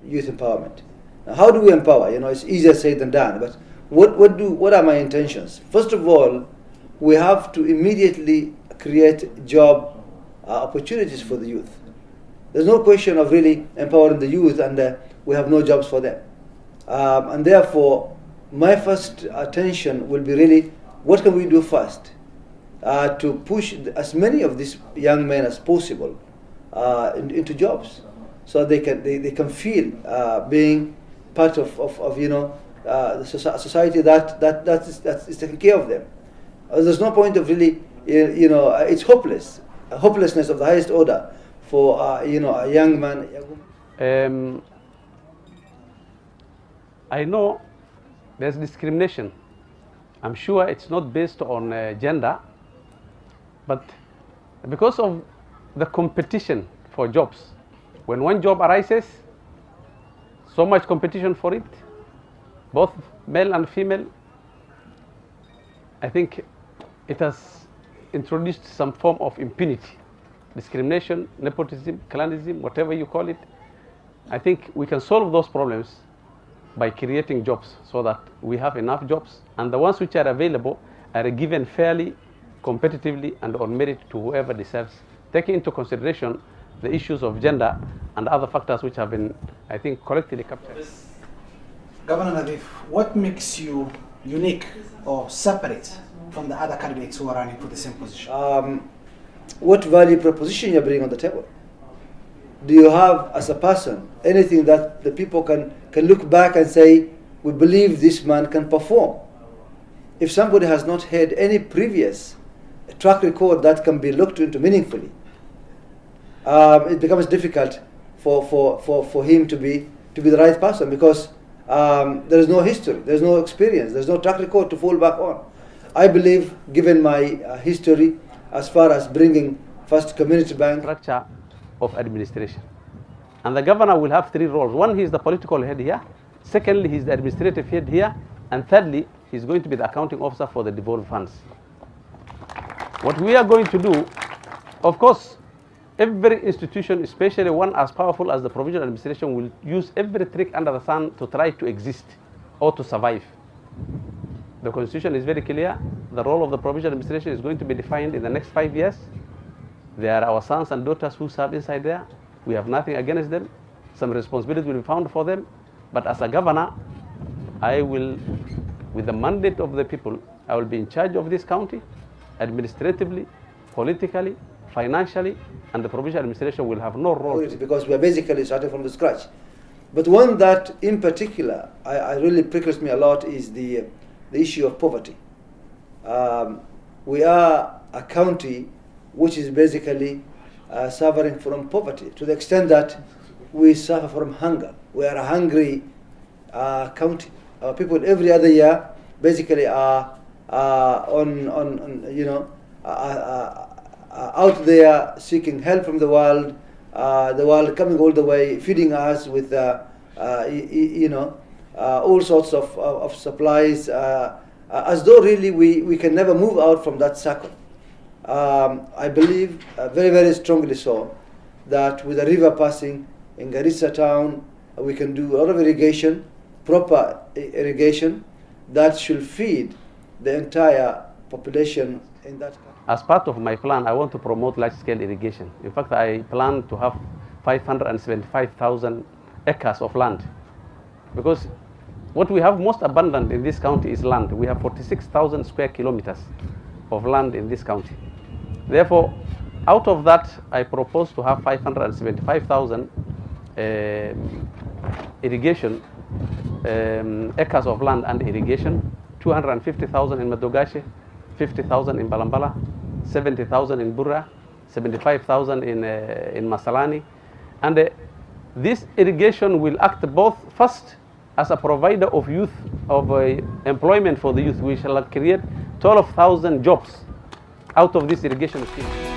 youth empowerment. Now, how do we empower? You know, it's easier said than done. But what are my intentions? First of all, we have to immediately create job opportunities for the youth. There's no question of really empowering the youth and we have no jobs for them. And therefore, my first attention will be really, what can we do first to push as many of these young men as possible into jobs, so they can feel being part of you know, the society that is taking care of them. There's no point of really, you know, it's hopelessness of the highest order for you know, a young man. I know there's discrimination. I'm sure it's not based on gender, but because of the competition for jobs. When one job arises, so much competition for it, both male and female, I think it has introduced some form of impunity, discrimination, nepotism, clanism, whatever you call it. I think we can solve those problems by creating jobs so that we have enough jobs, and the ones which are available are given fairly, competitively, and on merit to whoever deserves, taking into consideration the issues of gender and other factors which have been, I think, collectively captured. Governor Nathif, what makes you unique or separate from the other candidates who are running for the same position? What value proposition you bring on the table? Do you have, as a person, anything that the people can look back and say, we believe this man can perform? If somebody has not had any previous track record that can be looked into meaningfully, it becomes difficult for him to be the right person, because there is no history, there's no experience, there's no track record to fall back on. I believe, given my history as far as bringing first community bank, structure of administration, and the governor will have three roles. One, he's the political head here. Secondly, he's the administrative head here, and thirdly, he's going to be the accounting officer for the devolved funds. What we are going to do, of course, every institution, especially one as powerful as the provincial administration, will use every trick under the sun to try to exist or to survive. The constitution is very clear. The role of the provincial administration is going to be defined in the next 5 years. They are our sons and daughters who serve inside there. We have nothing against them. Some responsibility will be found for them. But as a governor, I will, with the mandate of the people, I will be in charge of this county, administratively, politically, financially, and the provincial administration will have no role. Because we are basically starting from the scratch. But one that in particular I really prickles me a lot is the issue of poverty. We are a county which is basically suffering from poverty, to the extent that we suffer from hunger. We are a hungry county. Our people every other year basically are out there seeking help from the world coming all the way, feeding us with all sorts of supplies, as though really we can never move out from that circle. I believe very, very strongly so that with the river passing in Garissa town, we can do a lot of irrigation, proper irrigation, that should feed the entire population in that country. As part of my plan, I want to promote large-scale irrigation. In fact, I plan to have 575,000 acres of land, because what we have most abundant in this county is land. We have 46,000 square kilometers of land in this county. Therefore, out of that, I propose to have 575,000 irrigation acres of land and irrigation, 250,000 in Madogashe, 50,000 in Balambala, 70,000 in Burra, 75,000 in Masalani. And this irrigation will act both first as a provider of youth, of employment for the youth. We shall create 12,000 jobs out of this irrigation scheme.